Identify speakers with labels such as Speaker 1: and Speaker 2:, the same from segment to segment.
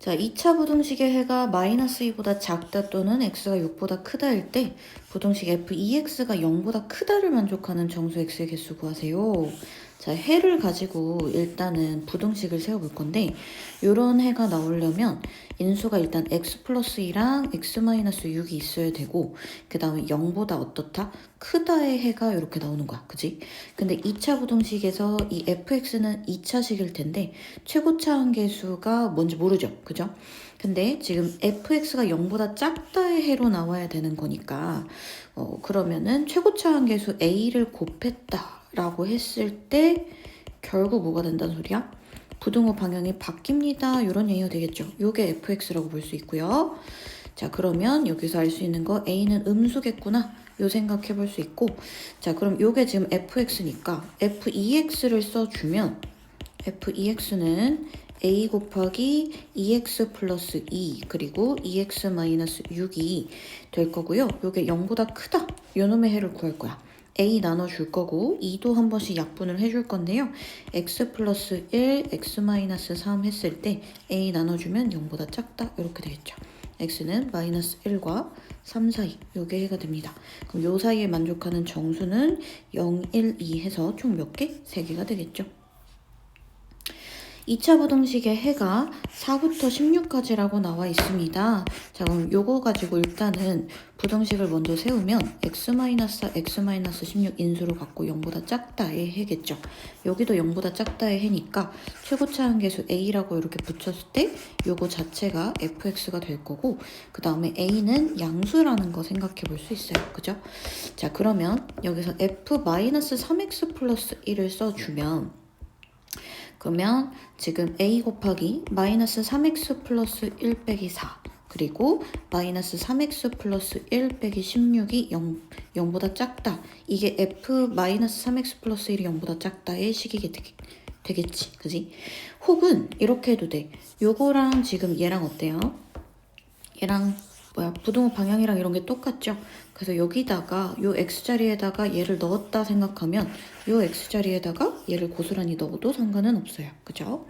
Speaker 1: 자, 2차 부등식의 해가 마이너스 2보다 작다 또는 x가 6보다 크다일 때 부등식 f2x가 0보다 크다를 만족하는 정수 x의 개수 구하세요. 자, 해를 가지고 일단은 부등식을 세워볼 건데 이런 해가 나오려면 인수가 일단 x 플러스 2랑 x 마이너스 6이 있어야 되고 그 다음에 0보다 어떻다? 크다의 해가 이렇게 나오는 거야. 그지? 근데 2차 부등식에서 이 fx는 2차식일 텐데 최고차 한계수가 뭔지 모르죠. 그죠? 근데 지금 fx가 0보다 작다의 해로 나와야 되는 거니까 그러면은 최고차 한계수 a를 곱했다 라고 했을 때 결국 뭐가 된다는 소리야? 부등호 방향이 바뀝니다. 이런 얘기가 되겠죠. 요게 fx라고 볼 수 있고요. 자, 그러면 여기서 알 수 있는 거 a는 음수겠구나. 요 생각해 볼 수 있고, 자, 그럼 요게 지금 fx니까 f2x를 써주면 f2x는 a 곱하기 2x 플러스 2 그리고 2x 마이너스 6이 될 거고요. 요게 0보다 크다. 요 놈의 해를 구할 거야. a 나눠줄 거고 2도 한 번씩 약분을 해줄 건데요. x 플러스 1, x 마이너스 3 했을 때 a 나눠주면 0보다 작다. 이렇게 되겠죠. x는 마이너스 1과 3 사이 요게 해가 됩니다. 그럼 요 사이에 만족하는 정수는 0, 1, 2 해서 총 몇 개? 3개가 되겠죠. 2차 부등식의 해가 4부터 16까지라고 나와 있습니다. 자, 그럼 요거 가지고 일단은 부등식을 먼저 세우면 x-4, x-16 인수로 갖고 0보다 작다의 해겠죠. 여기도 0보다 작다의 해니까 최고차 한계수 a라고 이렇게 붙였을 때 요거 자체가 fx가 될 거고 그 다음에 a는 양수라는 거 생각해 볼 수 있어요. 그죠? 자, 그러면 여기서 f-3x 플러스 1을 써주면 그러면 지금 a 곱하기 마이너스 3x 플러스 1 빼기 4 그리고 마이너스 3x 플러스 1 빼기 16이 0보다 작다. 이게 f 마이너스 3x 플러스 1이 0보다 작다의 식이게 되겠지. 그지? 혹은 이렇게 해도 돼. 요거랑 지금 얘랑 어때요? 얘랑 부등호 방향이랑 이런 게 똑같죠? 그래서 여기다가 요 x자리에다가 얘를 넣었다 생각하면 요 x자리에다가 얘를 고스란히 넣어도 상관은 없어요. 그죠?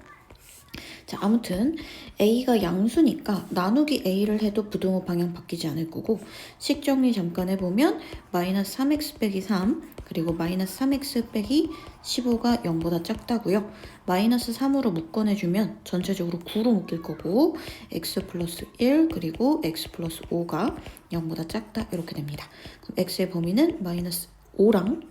Speaker 1: 자, 아무튼 a가 양수니까 나누기 a를 해도 부등호 방향 바뀌지 않을 거고 식 정리 잠깐 해보면 마이너스 3x 빼기 3 그리고 마이너스 3x 빼기 15가 0보다 작다고요. 마이너스 3으로 묶어내주면 전체적으로 9로 묶일 거고 x 플러스 1 그리고 x 플러스 5가 0보다 작다 이렇게 됩니다. 그럼 x의 범위는 마이너스 5랑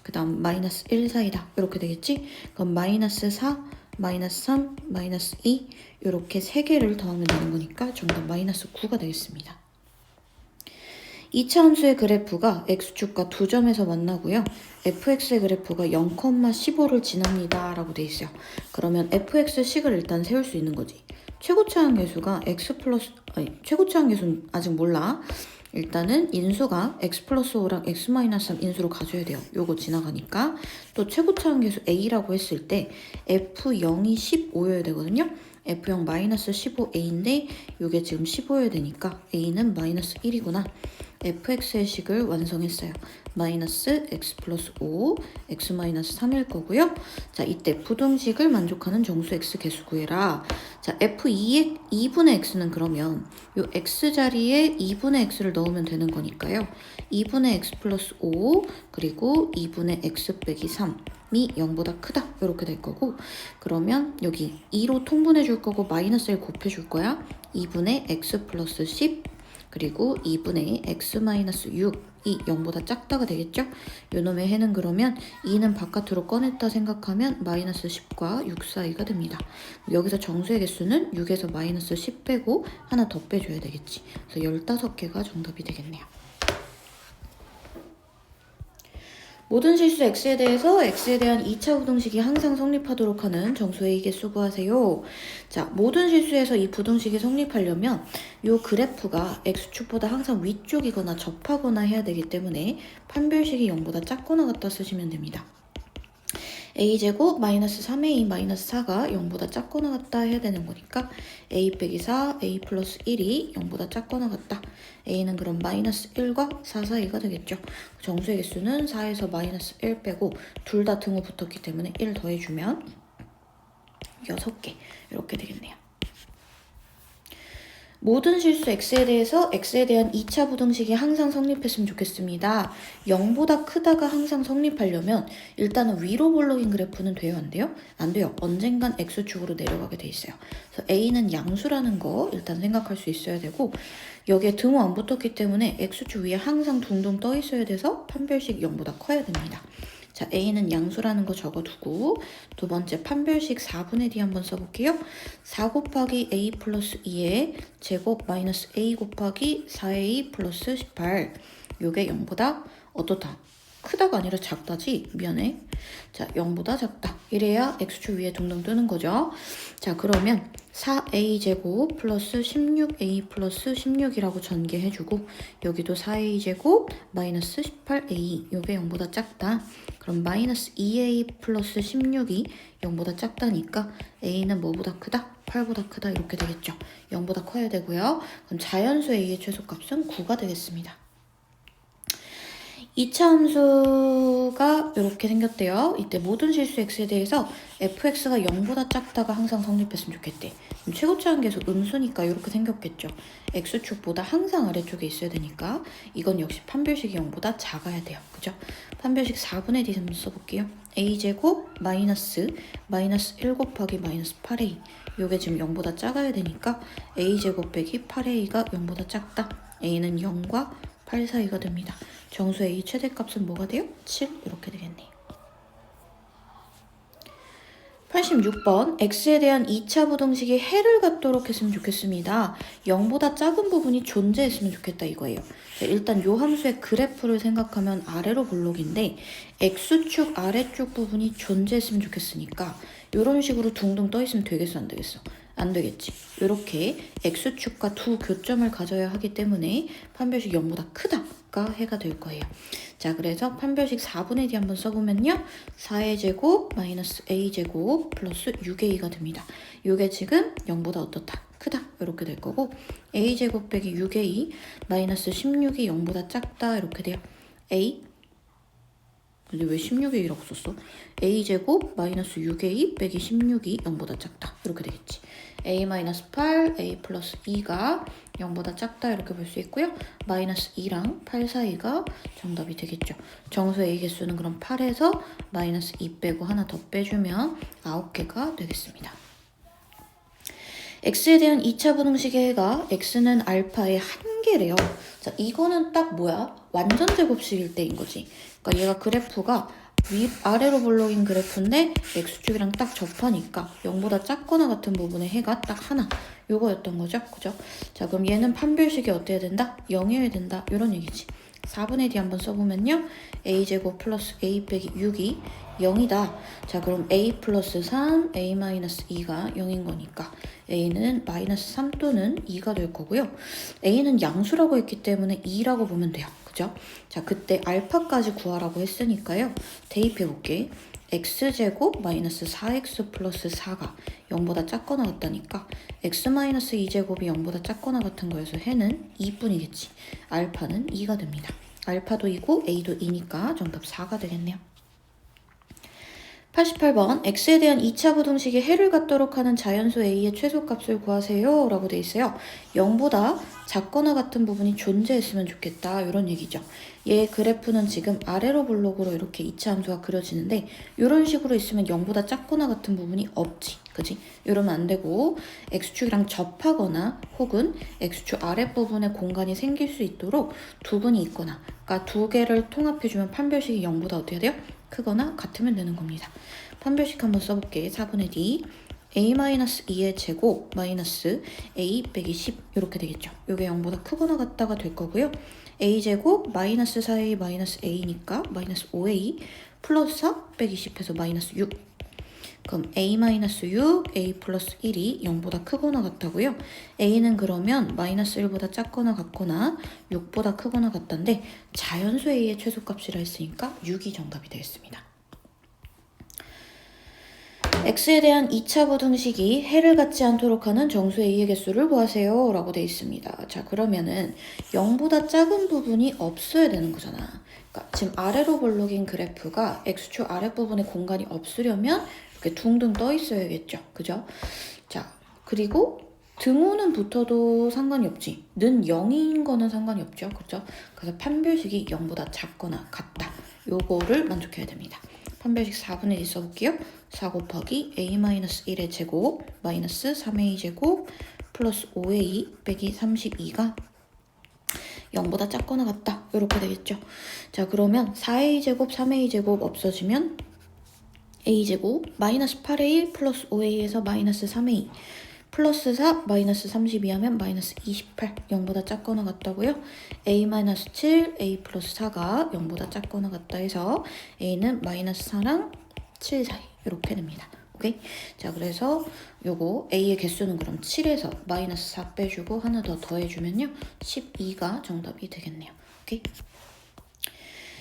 Speaker 1: 그 다음 마이너스 1 사이다 이렇게 되겠지? 그럼 마이너스 4 마이너스 3, 마이너스 2 이렇게 3개를 더하면 되는 거니까 정답 마이너스 9가 되겠습니다. 2차 함수의 그래프가 x축과 두 점에서 만나고요. fx의 그래프가 0,15를 지납니다 라고 돼 있어요. 그러면 fx식을 일단 세울 수 있는 거지. 최고차 한계수가 최고차 한계수는 아직 몰라. 일단은 인수가 x 플러스 5랑 x 마이너스 3 인수로 가져야 돼요. 요거 지나가니까. 또 최고차 한계수 a라고 했을 때 f0이 15여야 되거든요. f0 마이너스 15a인데 요게 지금 15여야 되니까 a는 마이너스 1이구나. fx의 식을 완성했어요. 마이너스 x 플러스 5, x 마이너스 3일 거고요. 자, 이때 부등식을 만족하는 정수 x 개수 구해라. 자, f2분의 x는 그러면 요 x자리에 2분의 x를 넣으면 되는 거니까요. 2분의 x 플러스 5 그리고 2분의 x 빼기 3이 0보다 크다 이렇게 될 거고 그러면 여기 2로 통분해 줄 거고 마이너스 1 곱해 줄 거야. 2분의 x 플러스 10 그리고 2분의 x-6이 0보다 작다가 되겠죠? 요놈의 해는 그러면 2는 바깥으로 꺼냈다 생각하면 마이너스 10과 6 사이가 됩니다. 여기서 정수의 개수는 6에서 마이너스 10 빼고 하나 더 빼줘야 되겠지. 그래서 15개가 정답이 되겠네요. 모든 실수 x에 대해서 x에 대한 2차 부등식이 항상 성립하도록 하는 정수 A개 수고하세요. 자, 모든 실수에서 이 부등식이 성립하려면 이 그래프가 x축보다 항상 위쪽이거나 접하거나 해야 되기 때문에 판별식이 0보다 작거나 같다 쓰시면 됩니다. a제곱 마이너스 3a 마이너스 4가 0보다 작거나 같다 해야 되는 거니까 a 빼기 4, a 플러스 1이 0보다 작거나 같다. a는 그럼 마이너스 1과 4 사이가 되겠죠. 정수의 개수는 4에서 마이너스 1 빼고 둘 다 등호 붙었기 때문에 1 더해주면 6개 이렇게 되겠네요. 모든 실수 x에 대해서 x에 대한 2차 부등식이 항상 성립했으면 좋겠습니다. 0보다 크다가 항상 성립하려면 일단은 위로 볼록인 그래프는 돼요, 안 돼요? 안 돼요. 언젠간 x축으로 내려가게 돼 있어요. 그래서 a는 양수라는 거 일단 생각할 수 있어야 되고 여기에 등호 안 붙었기 때문에 x축 위에 항상 둥둥 떠 있어야 돼서 판별식 0보다 커야 됩니다. 자, a는 양수라는 거 적어두고 두 번째 판별식 4분의 d 한번 써볼게요. 4 곱하기 a 플러스 2의 제곱 마이너스 a 곱하기 4a 플러스 18 요게 0보다 어떻다? 크다가 아니라 작다지? 미안해. 자, 0보다 작다. 이래야 x축 위에 둥둥 뜨는 거죠. 자, 그러면 4a제곱 플러스 16a 플러스 16이라고 전개해주고 여기도 4a제곱 마이너스 18a 요게 0보다 작다. 그럼 마이너스 2a 플러스 16이 0보다 작다니까 a는 뭐보다 크다? 8보다 크다 이렇게 되겠죠. 0보다 커야 되고요. 그럼 자연수 a의 최소값은 9가 되겠습니다. 2차 함수가 이렇게 생겼대요. 이때 모든 실수 x에 대해서 fx가 0보다 작다가 항상 성립했으면 좋겠대. 그럼 최고치 한계수 음수니까 이렇게 생겼겠죠. x축보다 항상 아래쪽에 있어야 되니까 이건 역시 판별식이 0보다 작아야 돼요. 그죠? 판별식 4분의 d 한번 써볼게요. a제곱 마이너스 1 곱하기 마이너스 8a 요게 지금 0보다 작아야 되니까 a제곱 빼기 8a가 0보다 작다. a는 0과 8 사이가 됩니다. 정수 A 최대값은 뭐가 돼요? 7 이렇게 되겠네요. 86번 x에 대한 2차 부등식이 해를 갖도록 했으면 좋겠습니다. 0보다 작은 부분이 존재했으면 좋겠다 이거예요. 일단 요 함수의 그래프를 생각하면 아래로 볼록인데 x축 아래쪽 부분이 존재했으면 좋겠으니까 이런 식으로 둥둥 떠 있으면 되겠어 안 되겠어? 안 되겠지. 이렇게 x축과 두 교점을 가져야 하기 때문에 판별식 0보다 크다가 해가 될 거예요. 자, 그래서 판별식 4분의 d 한번 써보면요. 4의 제곱 마이너스 a 제곱 플러스 6a가 됩니다. 이게 지금 0보다 어떻다? 크다. 이렇게 될 거고 a 제곱 빼기 6a 마이너스 16이 0보다 작다. 이렇게 돼요. a 근데 왜 16a라고 썼어? a제곱 마이너스 6a 빼기 16이 0보다 작다. 이렇게 되겠지. a-8, a 플러스 2가 0보다 작다 이렇게 볼 수 있고요. 마이너스 2랑 8 사이가 정답이 되겠죠. 정수 a 개수는 그럼 8에서 마이너스 2 빼고 하나 더 빼주면 9개가 되겠습니다. x에 대한 2차 부등식의 해가 x는 알파의 한 개래요. 자, 이거는 딱 뭐야? 완전 제곱식일 때인 거지. 그러니까 얘가 그래프가 아래로 볼록인 그래프인데 x축이랑 딱 접하니까 0보다 작거나 같은 부분의 해가 딱 하나 요거였던 거죠. 그죠? 자, 그럼 얘는 판별식이 어때야 된다? 0이어야 된다. 이런 얘기지. 4분의 d 한번 써보면요. a제곱 플러스 a 빼기 6이 0이다. 자, 그럼 a 플러스 3, a 마이너스 2가 0인 거니까 a는 마이너스 3 또는 2가 될 거고요. a는 양수라고 했기 때문에 2라고 보면 돼요. 그죠? 자, 그때 알파까지 구하라고 했으니까요. 대입해 볼게. x제곱 마이너스 4x 플러스 4가 0보다 작거나 같다니까 x 마이너스 2제곱이 0보다 작거나 같은 거여서 해는 2뿐이겠지. 알파는 2가 됩니다. 알파도 2고 a도 2니까 정답 4가 되겠네요. 88번 x에 대한 2차 부등식이 해를 갖도록 하는 자연수 a의 최소값을 구하세요 라고 돼 있어요. 0보다 작거나 같은 부분이 존재했으면 좋겠다 이런 얘기죠. 얘 그래프는 지금 아래로 볼록으로 이렇게 2차 함수가 그려지는데 이런 식으로 있으면 0보다 작거나 같은 부분이 없지. 그지? 이러면 안 되고 x축이랑 접하거나 혹은 x축 아랫부분에 공간이 생길 수 있도록 두 분이 있거나 그러니까 두 개를 통합해주면 판별식이 0보다 어떻게 돼요? 크거나 같으면 되는 겁니다. 판별식 한번 써볼게. 4분의 d a-2의 제곱 마이너스 a 빼기 10 이렇게 되겠죠. 이게 0보다 크거나 같다가 될 거고요. a제곱 마이너스 4a 마이너스 a니까 마이너스 5a 플러스 4 빼기 10해서 마이너스 6 그럼 a-6, a 플러스 1이 0보다 크거나 같다고요. a는 그러면 마이너스 1보다 작거나 같거나 6보다 크거나 같다인데 자연수 a의 최소값이라 했으니까 6이 정답이 되겠습니다. x에 대한 2차 부등식이 해를 갖지 않도록 하는 정수 a의 개수를 구하세요 라고 되어 있습니다. 자, 그러면은 0보다 작은 부분이 없어야 되는 거잖아. 그러니까 지금 아래로 볼록인 그래프가 x축 아랫부분에 공간이 없으려면 이렇게 둥둥 떠 있어야겠죠. 그죠? 자, 그리고 등호는 붙어도 상관이 없지. 는 0인 거는 상관이 없죠. 그렇죠? 그래서 판별식이 0보다 작거나 같다. 요거를 만족해야 됩니다. 판별식 4분의 1 써볼게요. 4 곱하기 a-1의 제곱 마이너스 3a 제곱 플러스 5a 빼기 32가 0보다 작거나 같다. 이렇게 되겠죠. 자, 그러면 4a 제곱 3a 제곱 없어지면 a 제곱 마이너스 8a 플러스 5a에서 마이너스 3a 플러스 4 마이너스 32 하면 마이너스 28 0보다 작거나 같다고요. a 마이너스 7 a 플러스 4가 0보다 작거나 같다 해서 a는 마이너스 4랑 7 사이 이렇게 됩니다. 오케이? 자, 그래서 요거 a의 개수는 그럼 7에서 마이너스 4 빼주고 하나 더 더해주면요 12가 정답이 되겠네요. 오케이?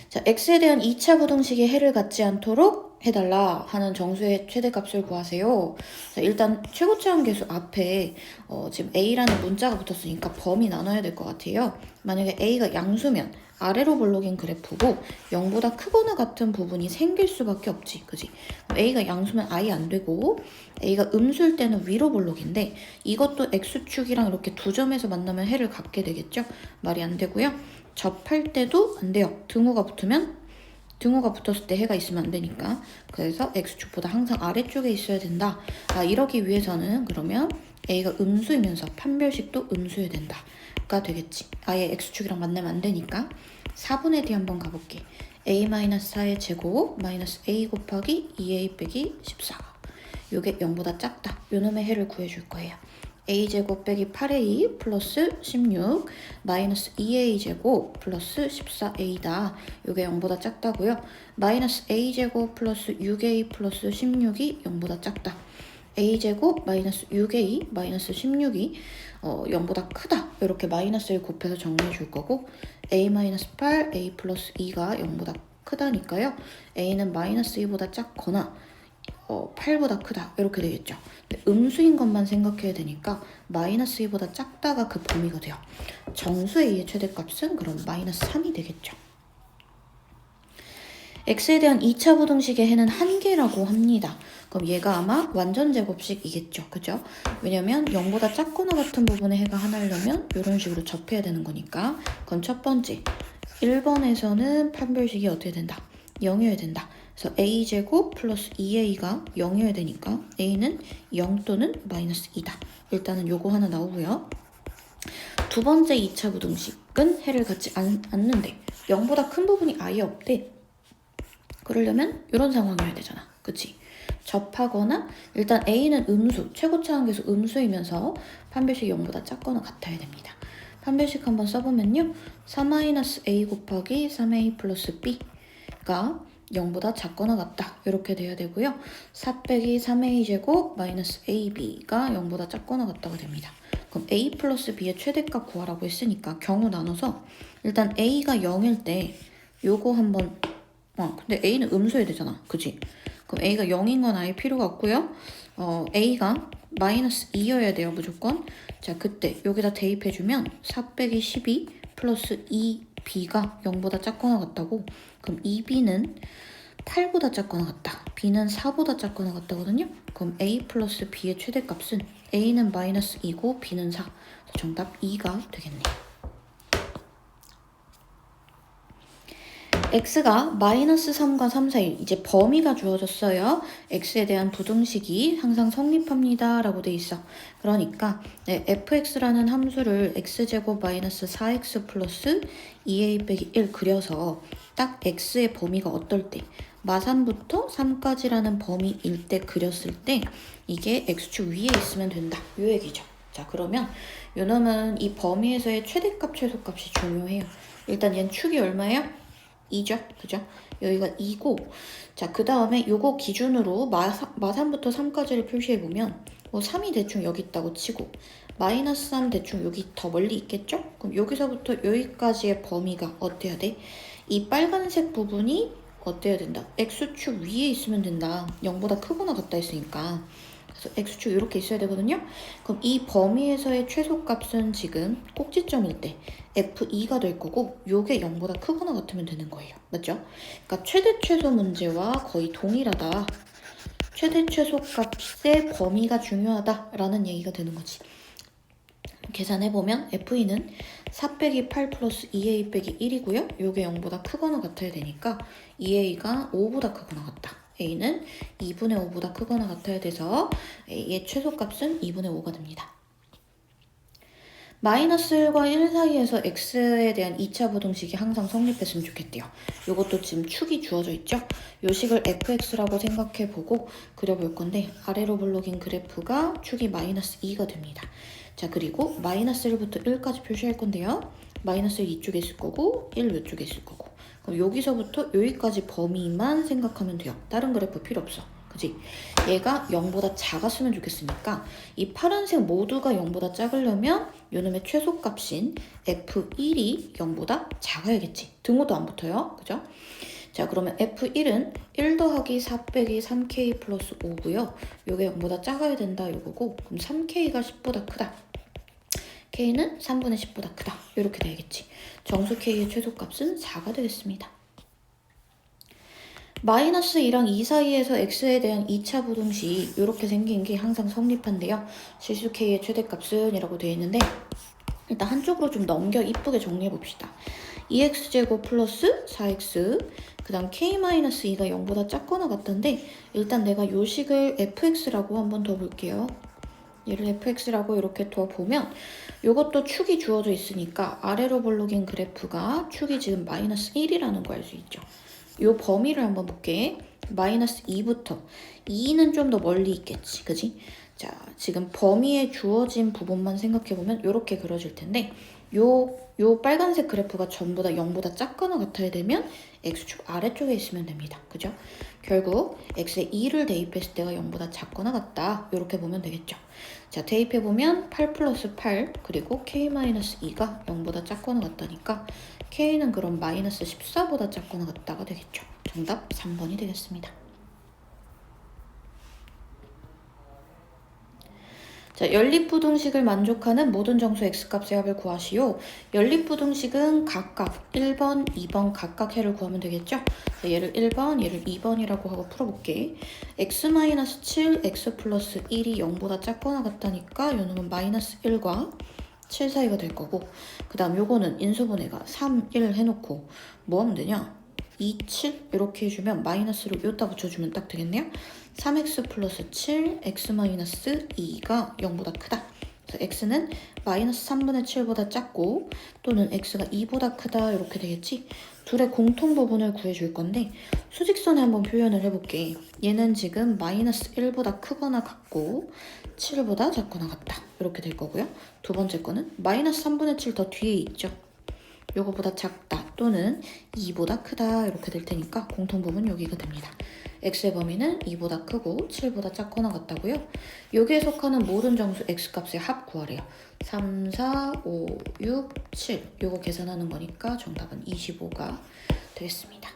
Speaker 1: 자, x에 대한 2차 부등식이 해를 갖지 않도록 해달라 하는 정수의 최대값을 구하세요. 자, 일단 최고차원 계수 앞에 지금 a라는 문자가 붙었으니까 범위 나눠야 될 것 같아요. 만약에 a가 양수면 아래로 볼록인 그래프고 0보다 크거나 같은 부분이 생길 수밖에 없지. 그지? a가 양수면 아예 안 되고 a가 음수일 때는 위로 볼록인데 이것도 x축이랑 이렇게 두 점에서 만나면 해를 갖게 되겠죠? 말이 안 되고요. 접할 때도 안 돼요. 등호가 붙었을 때 해가 있으면 안 되니까. 그래서 x축보다 항상 아래쪽에 있어야 된다. 이러기 위해서는 그러면 a가 음수이면서 판별식도 음수여야 된다가 되겠지. 아예 x축이랑 만나면 안 되니까. 4분의 d 한번 가볼게. a-4의 제곱 마이너스 a 곱하기 2a 빼기 14. 요게 0보다 작다. 요놈의 해를 구해줄 거예요. a제곱 빼기 8a 플러스 16 마이너스 2a제곱 플러스 14a다. 요게 0보다 작다고요. 마이너스 a제곱 플러스 6a 플러스 16이 0보다 작다. a제곱 마이너스 6a 마이너스 16이 0보다 크다. 이렇게 마이너스를 곱해서 정리해 줄 거고 a 마이너스 8 a 플러스 2가 0보다 크다니까요. a는 마이너스 2보다 작거나 8보다 크다 이렇게 되겠죠. 근데 음수인 것만 생각해야 되니까 마이너스 2보다 작다가 그 범위가 돼요. 정수 a의 최대값은 그럼 마이너스 3이 되겠죠. x에 대한 2차 부등식의 해는 한 개라고 합니다. 그럼 얘가 아마 완전 제곱식이겠죠. 그죠? 왜냐면 0보다 작거나 같은 부분의 해가 하나려면 이런 식으로 접해야 되는 거니까. 그럼 첫 번째 1번에서는 판별식이 어떻게 된다? 0이어야 된다. 그래서 a제곱 플러스 2a가 0이어야 되니까 a는 0 또는 마이너스 2다. 일단은 요거 하나 나오고요. 두 번째 2차 부등식은 해를 갖지 않는데 0보다 큰 부분이 아예 없대. 그러려면 이런 상황이어야 되잖아. 그치? 접하거나 일단 a는 음수, 최고차원계수 음수이면서 판별식이 0보다 작거나 같아야 됩니다. 판별식 한번 써보면요. 4-a 곱하기 3a 플러스 b가 0보다 작거나 같다. 이렇게 돼야 되고요. 4 빼기 3a 제곱 마이너스 ab가 0보다 작거나 같다가 됩니다. 그럼 a 플러스 b의 최대값 구하라고 했으니까 경우 나눠서 일단 a가 0일 때 요거 한번 근데 a는 음수여야 되잖아. 그치? 그럼 a가 0인 건 아예 필요가 없고요. a가 마이너스 2여야 돼요. 무조건. 자, 그때 여기다 대입해주면 4 빼기 12 플러스 2b가 0보다 작거나 같다고. 그럼 2b는 8보다 작거나 같다. b는 4보다 작거나 같다거든요. 그럼 a 플러스 b의 최대값은 a는 마이너스 2고 b는 4. 정답 2가 되겠네요. x가 마이너스 3과 3 사이 이제 범위가 주어졌어요. x에 대한 부등식이 항상 성립합니다 라고 돼 있어. 그러니까 fx라는 함수를 x제곱 마이너스 4x 플러스 2a 빼기 1 그려서 딱 x의 범위가 어떨 때 마산부터 3까지라는 범위일 때 그렸을 때 이게 x축 위에 있으면 된다. 요 얘기죠. 자, 그러면 요놈은 이 범위에서의 최대값 최소값이 중요해요. 일단 얘는 축이 얼마예요? 2죠? 그죠? 여기가 2고 자, 그 다음에 요거 기준으로 마산부터 3까지를 표시해보면 뭐 3이 대충 여기 있다고 치고 마이너스 3 대충 여기 더 멀리 있겠죠? 그럼 여기서부터 여기까지의 범위가 어때야 돼? 이 빨간색 부분이 어때야 된다? x축 위에 있으면 된다. 0보다 크거나 같다 했으니까. 그래서 x축 이렇게 있어야 되거든요. 그럼 이 범위에서의 최소값은 지금 꼭지점일 때 f2가 될 거고 요게 0보다 크거나 같으면 되는 거예요. 맞죠? 그러니까 최대 최소 문제와 거의 동일하다. 최대 최소값의 범위가 중요하다라는 얘기가 되는 거지. 계산해보면 F는 4 빼기 8 플러스 2A 빼기 1이고요. 요게 0보다 크거나 같아야 되니까 2A가 5보다 크거나 같다. A는 2분의 5보다 크거나 같아야 돼서 A의 최소값은 2분의 5가 됩니다. 마이너스 1과 1 사이에서 x에 대한 2차 부등식이 항상 성립했으면 좋겠대요. 요것도 지금 축이 주어져 있죠? 요 식을 fx라고 생각해보고 그려볼 건데 아래로 블록인 그래프가 축이 마이너스 2가 됩니다. 자, 그리고 마이너스 1부터 1까지 표시할 건데요. 마이너스 1 이쪽에 있을 거고 1 이쪽에 있을 거고 그럼 여기서부터 여기까지 범위만 생각하면 돼요. 다른 그래프 필요 없어. 그지? 얘가 0보다 작았으면 좋겠으니까 이 파란색 모두가 0보다 작으려면 요놈의 최소값인 F1이 0보다 작아야겠지. 등호도 안 붙어요. 그죠? 자, 그러면 F1은 1 더하기 4 빼기 3K 플러스 5고요. 요게 0보다 작아야 된다 요거고 그럼 3K가 10보다 크다. K는 3분의 10보다 크다. 이렇게 돼야겠지. 정수 K의 최소값은 4가 되겠습니다. 마이너스 2랑 2 사이에서 x에 대한 2차 부등식 이렇게 생긴 게 항상 성립한데요. 실수 k의 최대값은 이라고 되어 있는데 일단 한쪽으로 좀 넘겨 이쁘게 정리해 봅시다. 2x제곱 플러스 4x 그 다음 k-2가 0보다 작거나 같던데 일단 내가 요 식을 fx라고 한번 더 볼게요. 얘를 fx라고 이렇게 둬보면 요것도 축이 주어져 있으니까 아래로 블록인 그래프가 축이 지금 마이너스 1이라는 거 알 수 있죠. 요 범위를 한번 볼게. 마이너스 2부터 2는 좀 더 멀리 있겠지. 그지? 자, 지금 범위에 주어진 부분만 생각해보면 이렇게 그려질 텐데 요 빨간색 그래프가 전부 다 0보다 작거나 같아야 되면 x축 아래쪽에 있으면 됩니다. 그죠? 결국 x에 2를 대입했을 때가 0보다 작거나 같다. 이렇게 보면 되겠죠. 자, 대입해보면 8 플러스 8 그리고 k-2가 0보다 작거나 같다니까 k는 그럼 마이너스 14보다 작거나 같다가 되겠죠. 정답 3번이 되겠습니다. 자, 연립부등식을 만족하는 모든 정수 x값의 합을 구하시오. 연립부등식은 각각 1번, 2번 각각 해를 구하면 되겠죠? 자, 얘를 1번, 얘를 2번이라고 하고 풀어볼게. x-7, x 플러스 1이 0보다 작거나 같다니까 요놈은 마이너스 1과 7 사이가 될 거고 그 다음 요거는 인수분해가 3, 1 해놓고 뭐 하면 되냐? 2, 7 이렇게 해주면 마이너스로 요따 붙여주면 딱 되겠네요. 3x 플러스 7, x 마이너스 2가 0보다 크다. 그래서 x는 마이너스 3분의 7보다 작고 또는 x가 2보다 크다 이렇게 되겠지. 둘의 공통 부분을 구해줄 건데 수직선에 한번 표현을 해볼게. 얘는 지금 마이너스 1보다 크거나 같고 7보다 작거나 같다. 이렇게 될 거고요. 두 번째 거는 마이너스 3분의 7 더 뒤에 있죠. 요거보다 작다 또는 2보다 크다 이렇게 될 테니까 공통 부분 여기가 됩니다. x의 범위는 2보다 크고 7보다 작거나 같다고요. 여기에 속하는 모든 정수 x값의 합 구하래요. 3, 4, 5, 6, 7 요거 계산하는 거니까 정답은 25가 되겠습니다.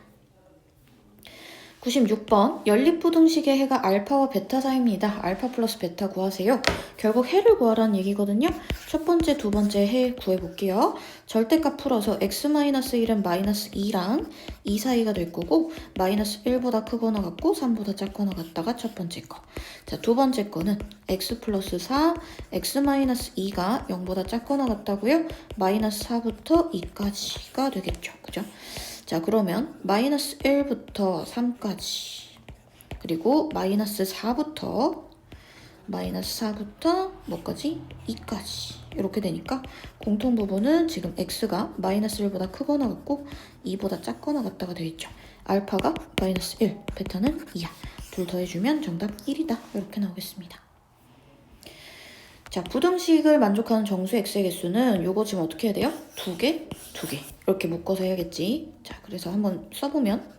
Speaker 1: 96번 연립부등식의 해가 알파와 베타 사이입니다. 알파 플러스 베타 구하세요. 결국 해를 구하라는 얘기거든요. 첫 번째, 두 번째 해 구해볼게요. 절대값 풀어서 x-1은 마이너스 2랑 2 사이가 될 거고 마이너스 1보다 크거나 같고 3보다 작거나 같다가 첫 번째 거. 자, 두 번째 거는 x 플러스 4, x-2가 0보다 작거나 같다고요. 마이너스 4부터 2까지가 되겠죠. 그죠? 자, 그러면 마이너스 1부터 3까지 그리고 마이너스 4부터 뭐까지? 2까지 이렇게 되니까 공통 부분은 지금 x가 마이너스 1보다 크거나 같고 2보다 작거나 같다가 되겠죠. 알파가 마이너스 1, 베타는 2야. 둘 더해주면 정답 1이다. 이렇게 나오겠습니다. 자, 부등식을 만족하는 정수 x의 개수는 요거 지금 어떻게 해야 돼요? 두 개 이렇게 묶어서 해야겠지. 자, 그래서 한번 써보면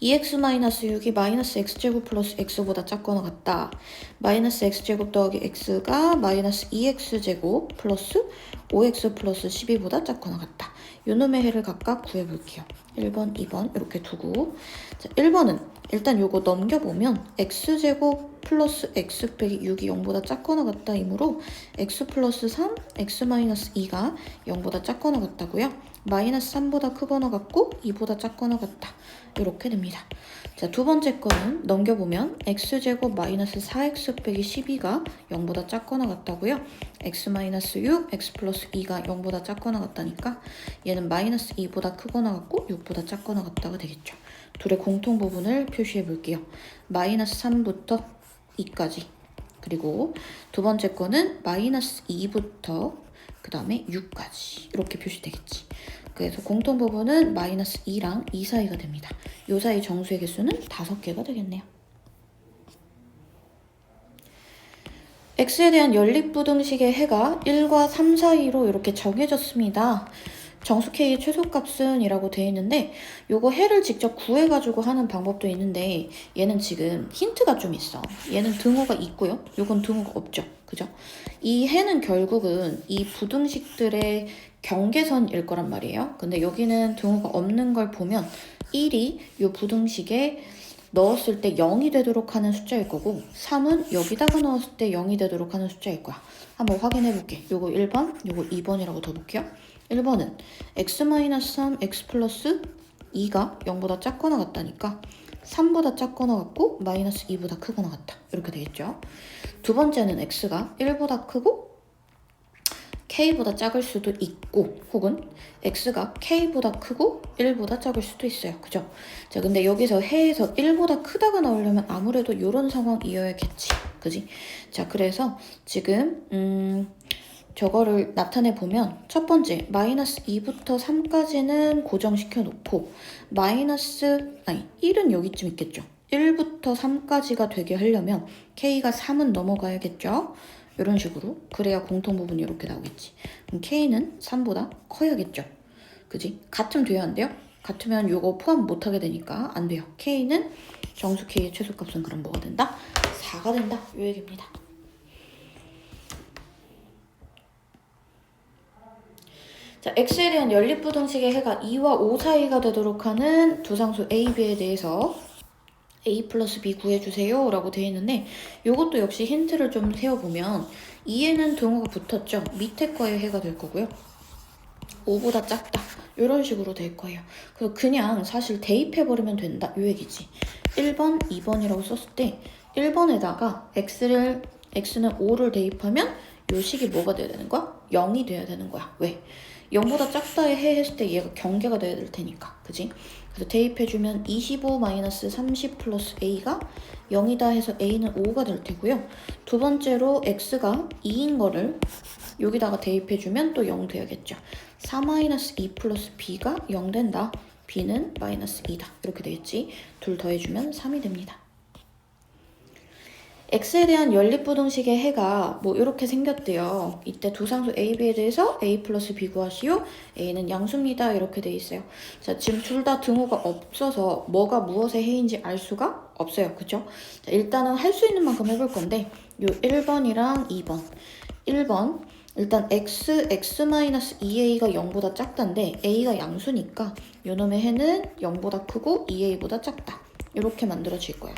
Speaker 1: 2x-6이 마이너스 x제곱 플러스 x보다 작거나 같다. 마이너스 x제곱 더하기 x가 마이너스 2x제곱 플러스 5x 플러스 12보다 작거나 같다. 요놈의 해를 각각 구해볼게요. 1번, 2번 이렇게 두고 자, 1번은 일단 요거 넘겨보면 x제곱 플러스 x 빼기 6이 0보다 작거나 같다 이므로 x 플러스 3, x 마이너스 2가 0보다 작거나 같다고요. 마이너스 3보다 크거나 같고 2보다 작거나 같다. 이렇게 됩니다. 자, 두 번째 거는 넘겨보면 x제곱 마이너스 4x 빼기 12가 0보다 작거나 같다고요. x 마이너스 6, x 플러스 2가 0보다 작거나 같다니까 얘는 마이너스 2보다 크거나 같고 6보다 작거나 같다가 되겠죠. 둘의 공통 부분을 표시해 볼게요. 마이너스 3부터 2까지. 그리고 두 번째 거는 마이너스 2부터 그 다음에 6까지 이렇게 표시되겠지. 그래서 공통 부분은 마이너스 2랑 2 사이가 됩니다. 이 사이 정수의 개수는 5개가 되겠네요. x에 대한 연립부등식의 해가 1과 3 사이로 이렇게 정해졌습니다. 정수 k의 최소값은 이라고 되어 있는데 요거 해를 직접 구해가지고 하는 방법도 있는데 얘는 지금 힌트가 좀 있어. 얘는 등호가 있고요. 요건 등호가 없죠. 그죠? 이 해는 결국은 이 부등식들의 경계선일 거란 말이에요. 근데 여기는 등호가 없는 걸 보면 1이 요 부등식에 넣었을 때 0이 되도록 하는 숫자일 거고 3은 여기다가 넣었을 때 0이 되도록 하는 숫자일 거야. 한번 확인해 볼게. 요거 1번, 요거 2번이라고 더 볼게요. 1번은 x-3, x 플러스 2가 0보다 작거나 같다니까 3보다 작거나 같고 마이너스 2보다 크거나 같다. 이렇게 되겠죠. 두 번째는 x가 1보다 크고 k보다 작을 수도 있고 혹은 x가 k보다 크고 1보다 작을 수도 있어요. 그죠? 자, 근데 여기서 해에서 1보다 크다가 나오려면 아무래도 이런 상황이어야겠지. 그지? 자, 그래서 지금 저거를 나타내 보면 첫 번째 마이너스 2부터 3까지는 고정시켜 놓고 1은 여기쯤 있겠죠. 1부터 3까지가 되게 하려면 k가 3은 넘어가야겠죠. 이런 식으로. 그래야 공통 부분이 이렇게 나오겠지. 그럼 k는 3보다 커야겠죠. 그지? 같으면 돼야 안 돼요? 같으면 이거 포함 못하게 되니까 안 돼요. k는 정수 k의 최소값은 그럼 뭐가 된다? 4가 된다. 이 얘기입니다. 자, x에 대한 연립부등식의 해가 2와 5 사이가 되도록 하는 두상수 a, b에 대해서 a 플러스 b 구해주세요 라고 되어 있는데 이것도 역시 힌트를 좀 세워보면 2에는 등호가 붙었죠. 밑에 거의 해가 될 거고요. 5보다 작다. 이런 식으로 될 거예요. 그래서 그냥 사실 대입해버리면 된다. 이 얘기지. 1번, 2번이라고 썼을 때 1번에다가 x는 5를 대입하면 요 식이 뭐가 돼야 되는 거야? 0이 돼야 되는 거야. 왜? 0보다 작다에 해 했을 때 얘가 경계가 돼야 될 테니까. 그지? 그래서 대입해주면 25-30 플러스 a가 0이다 해서 a는 5가 될 테고요. 두 번째로 x가 2인 거를 여기다가 대입해주면 또 0 돼야겠죠. 4-2 플러스 b가 0 된다. b는 마이너스 2다. 이렇게 되겠지. 둘 더해주면 3이 됩니다. x에 대한 연립부등식의 해가 뭐 이렇게 생겼대요. 이때 두상수 a, b에 대해서 a 플러스 b 구하시오. a는 양수입니다. 이렇게 돼 있어요. 자, 지금 둘 다 등호가 없어서 뭐가 무엇의 해인지 알 수가 없어요. 그죠? 자, 일단은 할 수 있는 만큼 해볼 건데 요 1번이랑 2번. 1번 일단 x-2a가 0보다 작다인데 a가 양수니까 요놈의 해는 0보다 크고 2a보다 작다. 이렇게 만들어질 거예요.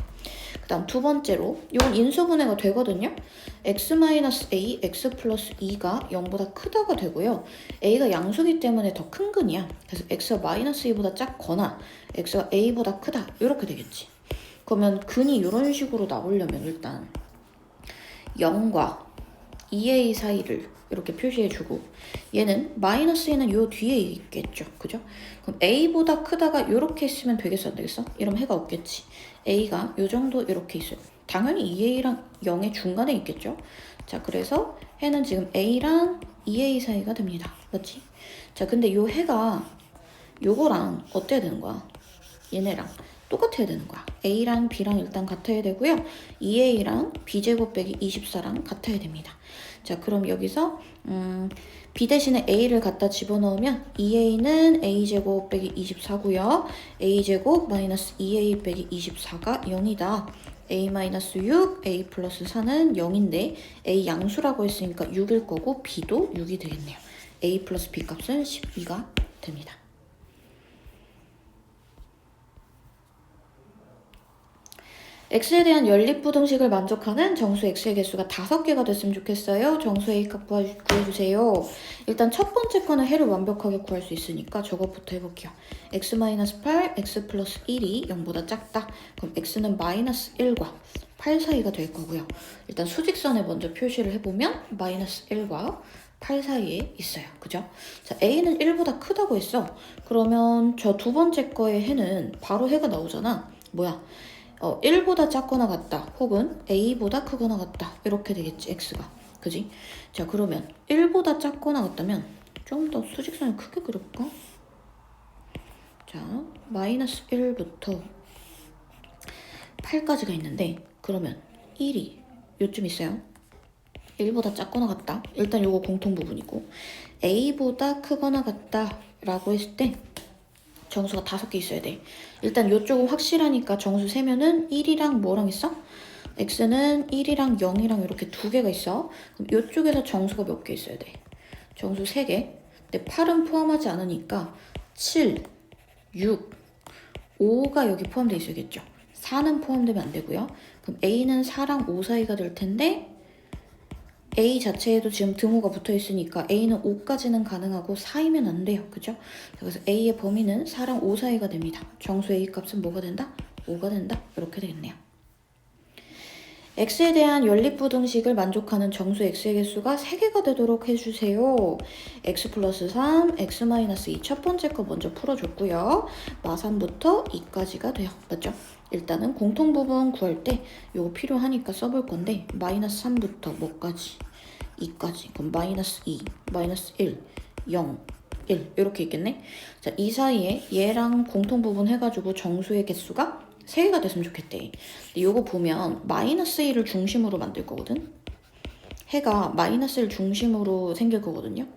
Speaker 1: 그 다음 두 번째로 이건 인수분해가 되거든요. x-a, x 플러스 2가 0보다 크다가 되고요. a가 양수기 때문에 더 큰 근이야. 그래서 x가 마이너스 2보다 작거나 x가 a보다 크다. 이렇게 되겠지. 그러면 근이 이런 식으로 나오려면 일단 0과 2a 사이를 이렇게 표시해주고 얘는 마이너스에는 요 뒤에 있겠죠. 그죠? 그럼 a보다 크다가 이렇게 있으면 되겠어? 안 되겠어? 이러면 해가 없겠지. a가 요 정도 이렇게 있어요. 당연히 2a랑 0의 중간에 있겠죠. 자, 그래서 해는 지금 a랑 2a 사이가 됩니다. 맞지? 자, 근데 요 해가 요거랑 어때야 되는 거야? 얘네랑 똑같아야 되는 거야. a랑 b랑 일단 같아야 되고요. 2a랑 b제곱 빼기 24랑 같아야 됩니다. 자, 그럼 여기서 b 대신에 a를 갖다 집어넣으면 2a는 a제곱 빼기 24고요. a제곱 마이너스 2a 빼기 24가 0이다. a 마이너스 6, a 플러스 4는 0인데 a 양수라고 했으니까 6일 거고 b도 6이 되겠네요. a 플러스 b 값은 12가 됩니다. x에 대한 연립부등식을 만족하는 정수 x의 개수가 5개가 됐으면 좋겠어요. 정수 A값 구해주세요. 일단 첫 번째 거는 해를 완벽하게 구할 수 있으니까 저것부터 해볼게요. x-8, x 플러스 1이 0보다 작다. 그럼 x는 마이너스 1과 8 사이가 될 거고요. 일단 수직선에 먼저 표시를 해보면 마이너스 1과 8 사이에 있어요. 그죠? 자, a는 1보다 크다고 했어. 그러면 저 두 번째 거의 해는 바로 해가 나오잖아. 뭐야? 1보다 작거나 같다. 혹은 a보다 크거나 같다. 이렇게 되겠지, x가. 그지? 자, 그러면 1보다 작거나 같다면 좀 더 수직선을 크게 그려볼까? 자, 마이너스 1부터 8까지가 있는데 그러면 1이 요쯤 있어요. 1보다 작거나 같다. 일단 요거 공통 부분이고 a보다 크거나 같다 라고 했을 때 정수가 5개 있어야 돼. 일단 요쪽은 확실하니까 정수 세면은 1이랑 뭐랑 있어? x는 1이랑 0이랑 이렇게 2개가 있어. 그럼 요쪽에서 정수가 몇 개 있어야 돼? 정수 3개. 근데 8은 포함하지 않으니까 7, 6, 5가 여기 포함되어 있어야겠죠. 4는 포함되면 안 되고요. 그럼 a는 4랑 5 사이가 될 텐데 A 자체에도 지금 등호가 붙어 있으니까 A는 5까지는 가능하고 4이면 안 돼요. 그죠? 그래서 A의 범위는 4랑 5 사이가 됩니다. 정수 A 값은 뭐가 된다? 5가 된다. 이렇게 되겠네요. x에 대한 연립부등식을 만족하는 정수 x의 개수가 3개가 되도록 해주세요. x 플러스 3, x 마이너스 2 첫 번째 거 먼저 풀어줬고요. 마3부터 2까지가 돼요. 맞죠? 일단은 공통부분 구할 때 이거 필요하니까 써볼 건데 마이너스 3부터 뭐까지? 2까지. 그럼 마이너스 2, 마이너스 1, 0, 1 이렇게 있겠네? 자, 이 사이에 얘랑 공통부분 해가지고 정수의 개수가 3개가 됐으면 좋겠대. 근데 요거 보면 마이너스 1을 중심으로 만들 거거든? 해가 마이너스 1 중심으로 생길 거거든요?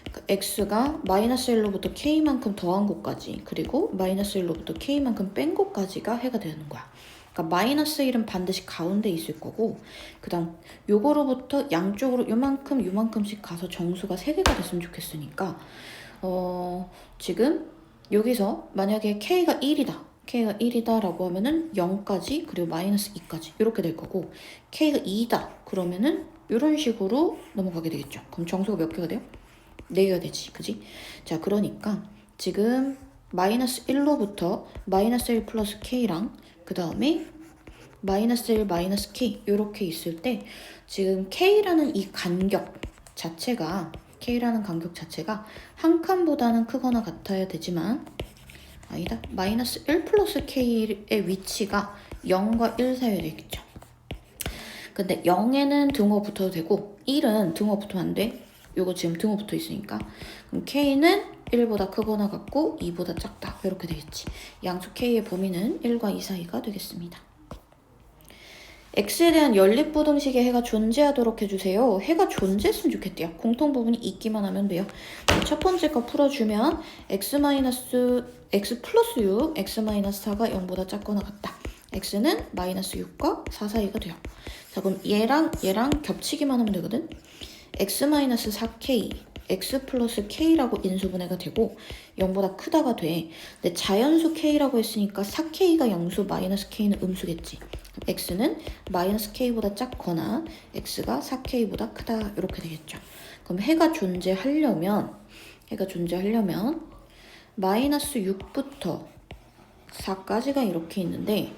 Speaker 1: 그러니까 x가 마이너스 1로부터 k만큼 더한 곳까지 그리고 마이너스 1로부터 k만큼 뺀 곳까지가 해가 되는 거야. 그러니까 마이너스 1은 반드시 가운데 있을 거고 그 다음 요거로부터 양쪽으로 요만큼씩 가서 정수가 3개가 됐으면 좋겠으니까 지금 여기서 만약에 k가 1이다. k가 1이다 라고 하면은 0까지 그리고 마이너스 2까지 이렇게 될 거고 k가 2다 그러면은 이런 식으로 넘어가게 되겠죠. 그럼 정수가 몇 개가 돼요? 4개가 되지. 그지? 자, 그러니까 지금 마이너스 1로부터 마이너스 1 플러스 k랑 그 다음에 마이너스 1 마이너스 k 이렇게 있을 때 지금 k라는 이 간격 자체가 k라는 간격 자체가 한 칸보다는 크거나 같아야 되지만 아니다. 마이너스 1 플러스 k의 위치가 0과 1 사이에 되겠죠. 근데 0에는 등호 붙어도 되고 1은 등호 붙으면 안 돼. 요거 지금 등호 붙어 있으니까. 그럼 k는 1보다 크거나 같고 2보다 작다. 이렇게 되겠지. 양수 k의 범위는 1과 2 사이가 되겠습니다. x에 대한 연립부등식의 해가 존재하도록 해주세요. 해가 존재했으면 좋겠대요. 공통부분이 있기만 하면 돼요. 첫 번째 거 풀어주면 x 플러스 6, x 마이너스 4가 0보다 작거나 같다. x는 마이너스 6과 4 사이가 돼요. 자, 그럼 얘랑 겹치기만 하면 되거든. x 마이너스 4k, x 플러스 k라고 인수분해가 되고 0보다 크다가 돼. 근데 자연수 k라고 했으니까 4k가 영수, 마이너스 k는 음수겠지. x는 마이너스 k보다 작거나 x가 4k보다 크다 이렇게 되겠죠. 그럼 해가 존재하려면 마이너스 6부터 4까지가 이렇게 있는데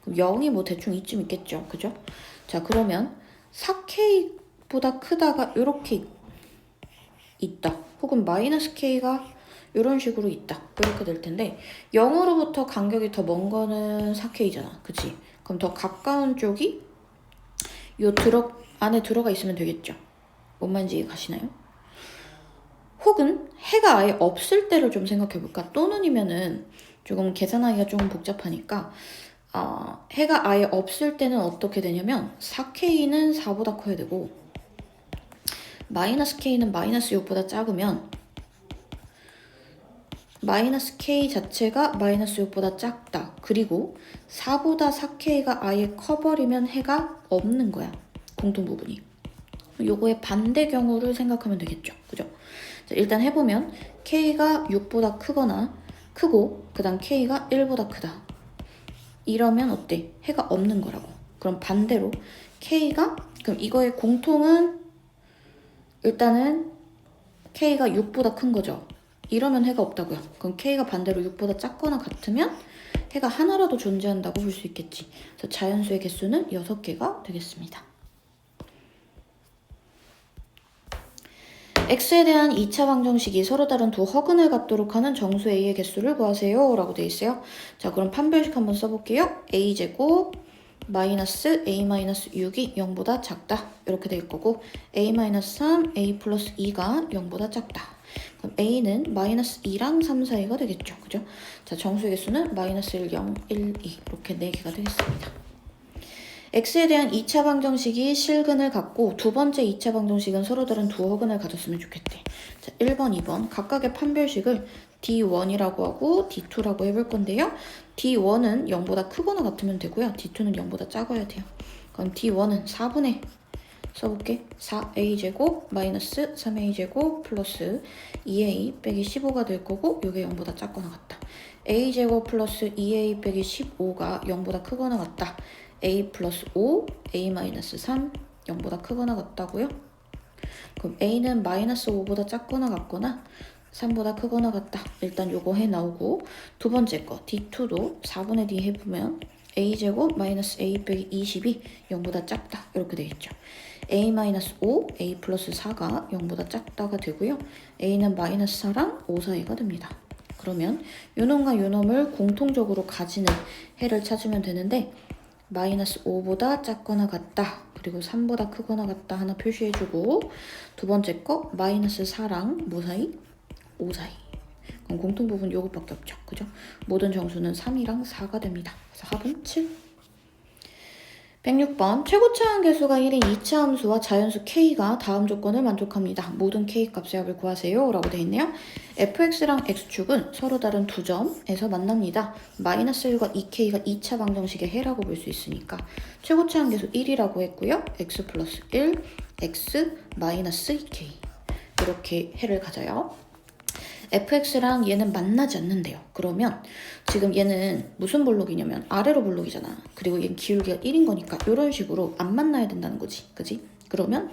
Speaker 1: 그럼 0이 뭐 대충 이쯤 있겠죠. 그죠? 자, 그러면 4k보다 크다가 이렇게 있다. 혹은 마이너스 k가 이런 식으로 있다. 이렇게 될 텐데 0으로부터 간격이 더 먼 거는 4k잖아. 그치? 그럼 더 가까운 쪽이 요 안에 들어가 있으면 되겠죠. 뭔 말인지 가시나요? 혹은 해가 아예 없을 때를 좀 생각해 볼까? 또는이면은 조금 계산하기가 조금 복잡하니까 해가 아예 없을 때는 어떻게 되냐면 4k는 4보다 커야 되고 마이너스 k는 마이너스 6보다 작으면 마이너스 k 자체가 마이너스 6보다 작다. 그리고 4보다 4k가 아예 커버리면 해가 없는 거야. 공통부분이. 요거의 반대 경우를 생각하면 되겠죠. 그죠? 자, 일단 해보면 k가 6보다 크고 그 다음 k가 1보다 크다. 이러면 어때? 해가 없는 거라고. 그럼 반대로 K가, 그럼 이거의 공통은 일단은 K가 6보다 큰 거죠. 이러면 해가 없다고요. 그럼 K가 반대로 6보다 작거나 같으면 해가 하나라도 존재한다고 볼 수 있겠지. 그래서 자연수의 개수는 6개가 되겠습니다. x에 대한 2차 방정식이 서로 다른 두 허근을 갖도록 하는 정수 a의 개수를 구하세요 라고 돼 있어요. 자, 그럼 판별식 한번 써볼게요. a제곱 마이너스 a-6이 0보다 작다 이렇게 될 거고 a-3, a 플러스 2가 0보다 작다. 그럼 a는 마이너스 2랑 3 사이가 되겠죠. 그죠? 자, 정수의 개수는 마이너스 1, 0, 1, 2 이렇게 4개가 되겠습니다. x에 대한 2차 방정식이 실근을 갖고 두 번째 2차 방정식은 서로 다른 두 허근을 가졌으면 좋겠대. 자, 1번, 2번 각각의 판별식을 D1이라고 하고 D2라고 해볼 건데요. D1은 0보다 크거나 같으면 되고요. D2는 0보다 작아야 돼요. 그럼 D1은 4분의 써볼게. 4a제곱 마이너스 3a제곱 플러스 2a 빼기 15가 될 거고 이게 0보다 작거나 같다. a제곱 플러스 2a 빼기 15가 0보다 크거나 같다. a 플러스 5, a 마이너스 3, 0보다 크거나 같다고요? 그럼 a는 마이너스 5보다 작거나 같거나 3보다 크거나 같다. 일단 요거 해 나오고 두 번째 거 D2도 4분의 D 해보면 a제곱 마이너스 a 빼기 20이 0보다 작다. 이렇게 되겠죠. a 마이너스 5, a 플러스 4가 0보다 작다가 되고요. a는 마이너스 4랑 5 사이가 됩니다. 그러면 요놈과 요놈을 공통적으로 가지는 해를 찾으면 되는데 마이너스 5보다 작거나 같다. 그리고 3보다 크거나 같다 하나 표시해주고 두 번째 거 마이너스 4랑 뭐 사이? 5 사이. 그럼 공통 부분 요것밖에 없죠. 그죠? 모든 정수는 3이랑 4가 됩니다. 그래서 합은 7. 106번 최고차항 계수가 1인 2차 함수와 자연수 k가 다음 조건을 만족합니다. 모든 k 값의 합을 구하세요 라고 되어 있네요. fx랑 x축은 서로 다른 두 점에서 만납니다. 마이너스 1과 2k가 2차 방정식의 해라고 볼 수 있으니까 최고차항 계수 1이라고 했고요. x 플러스 1, x 마이너스 2k 이렇게 해를 가져요. fx랑 얘는 만나지 않는데요. 그러면 지금 얘는 무슨 볼록이냐면 아래로 볼록이잖아. 그리고 얘는 기울기가 1인 거니까 이런 식으로 안 만나야 된다는 거지. 그지? 그러면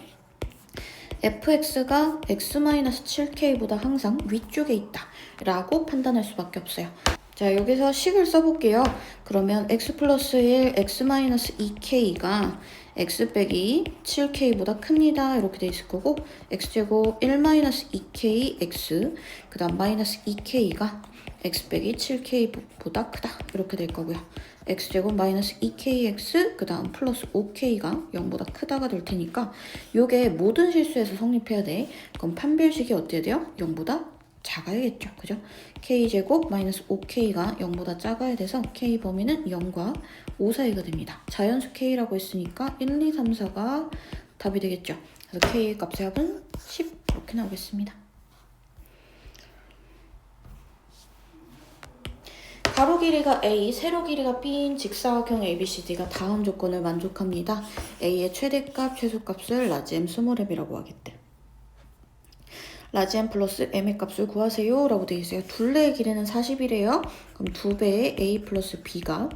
Speaker 1: fx가 x-7k보다 항상 위쪽에 있다 라고 판단할 수밖에 없어요. 자, 여기서 식을 써볼게요. 그러면 x 플러스 1, x-2k가 x 빼기 7k보다 큽니다. 이렇게 돼 있을 거고 x제곱 1-2k x 그 다음 마이너스 2k가 x 빼기 7k보다 크다. 이렇게 될 거고요. x제곱 마이너스 2kx 그 다음 플러스 5k가 0보다 크다가 될 테니까 요게 모든 실수에서 성립해야 돼. 그럼 판별식이 어때야 돼요? 0보다 작아야겠죠. 그죠? k제곱 마이너스 5k가 0보다 작아야 돼서 k 범위는 0과 5 사이가 됩니다. 자연수 k라고 했으니까 1, 2, 3, 4가 답이 되겠죠. 그래서 k의 값의 합은 10 이렇게 나오겠습니다. 가로 길이가 a, 세로 길이가 b인 직사각형 ABCD가 다음 조건을 만족합니다. a의 최대값, 최소값을 라지 m 스몰m이라고 하겠대. 라지 m 플러스 m의 값을 구하세요 라고 되어 있어요. 둘레의 길이는 40이래요. 그럼 2배의 a 플러스 b가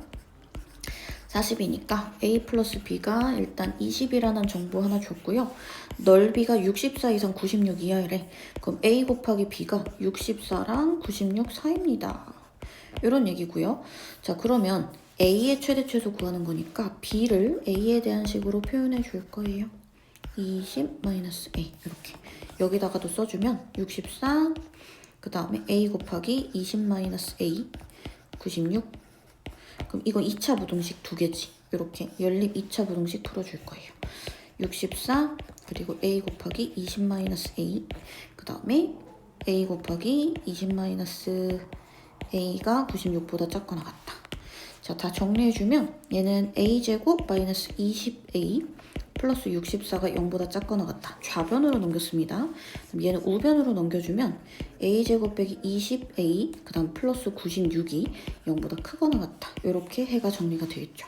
Speaker 1: 40이니까 a 플러스 b가 일단 20이라는 정보 하나 줬고요. 넓이가 64 이상 96 이하이래. 그럼 a 곱하기 b가 64랑 96 사이입니다. 이런 얘기고요. 자, 그러면 a의 최대 최소 구하는 거니까 b를 a에 대한 식으로 표현해 줄 거예요. 20-a 이렇게 여기다가도 써주면 64 그 다음에 a 곱하기 20-a 96 그럼 이거 2차 부등식 두 개지. 이렇게 연립 2차 부등식 풀어줄 거예요. 64 그리고 a 곱하기 20-a 그 다음에 a 곱하기 20-a가 96보다 작거나 같다. 자, 다 정리해주면 얘는 a제곱 마이너스 20a 플러스 64가 0보다 작거나 같다. 좌변으로 넘겼습니다. 그럼 얘는 우변으로 넘겨주면 a제곱 빼기 20a 그 다음 플러스 96이 0보다 크거나 같다. 이렇게 해가 정리가 되겠죠.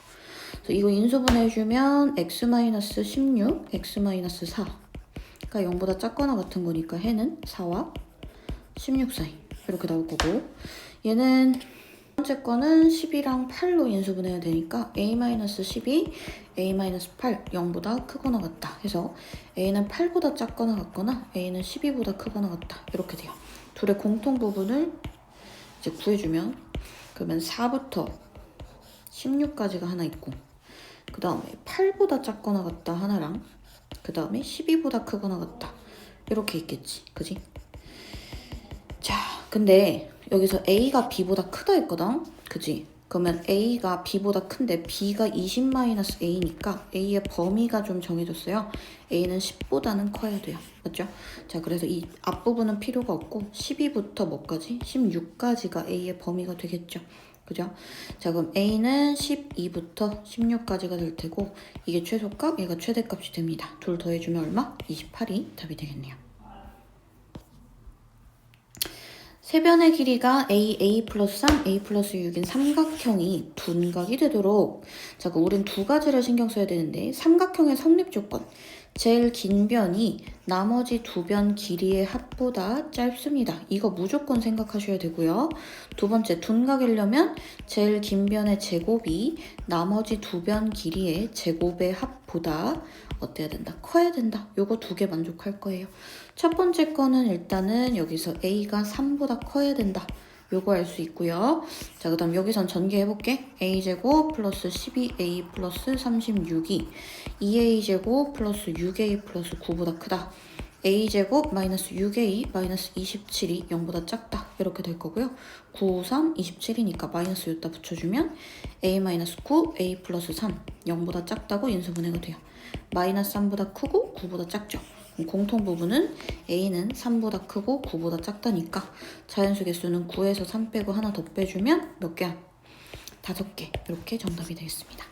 Speaker 1: 그래서 이거 인수분해해주면 x-16, x-4가 0보다 작거나 같은 거니까 해는 4와 16 사이 이렇게 나올 거고 얘는 번째 거는 10이랑 8로 인수분해가 되니까 a-12, a-8, 0보다 크거나 같다 해서 a는 8보다 작거나 같거나 a는 12보다 크거나 같다 이렇게 돼요. 둘의 공통 부분을 이제 구해주면 그러면 4부터 16까지가 하나 있고 그 다음에 8보다 작거나 같다 하나랑 그 다음에 12보다 크거나 같다 이렇게 있겠지, 그지? 자, 근데 여기서 A가 B보다 크다 했거든? 그지? 그러면 A가 B보다 큰데 B가 20-A니까 A의 범위가 좀 정해졌어요. A는 10보다는 커야 돼요. 맞죠? 자, 그래서 이 앞부분은 필요가 없고 12부터 뭐까지? 16까지가 A의 범위가 되겠죠. 그죠? 자, 그럼 A는 12부터 16까지가 될 테고 이게 최소값, 얘가 최대값이 됩니다. 둘 더해주면 얼마? 28이 답이 되겠네요. 세변의 길이가 a 플러스 3, a 플러스 6인 삼각형이 둔각이 되도록 자, 그럼 우린 두 가지를 신경 써야 되는데 삼각형의 성립 조건 제일 긴 변이 나머지 두 변 길이의 합보다 짧습니다. 이거 무조건 생각하셔야 되고요. 두 번째 둔각이려면 제일 긴 변의 제곱이 나머지 두 변 길이의 제곱의 합보다 어때야 된다? 커야 된다. 요거 두 개 만족할 거예요. 첫 번째 거는 일단은 여기서 a가 3보다 커야 된다. 요거 알 수 있고요. 자, 그 다음 여기선 전개해볼게. a제곱 플러스 12a 플러스 36이 2a제곱 플러스 6a 플러스 9보다 크다. a제곱 마이너스 6a 마이너스 27이 0보다 작다. 이렇게 될 거고요. 9, 3, 27이니까 마이너스 여기다 붙여주면 a 마이너스 9, a 플러스 3 0보다 작다고 인수분해가 돼요. 마이너스 3보다 크고 9보다 작죠. 공통 부분은 a는 3보다 크고 9보다 작다니까 자연수 개수는 9에서 3 빼고 하나 더 빼주면 몇 개야? 5개. 이렇게 정답이 되겠습니다.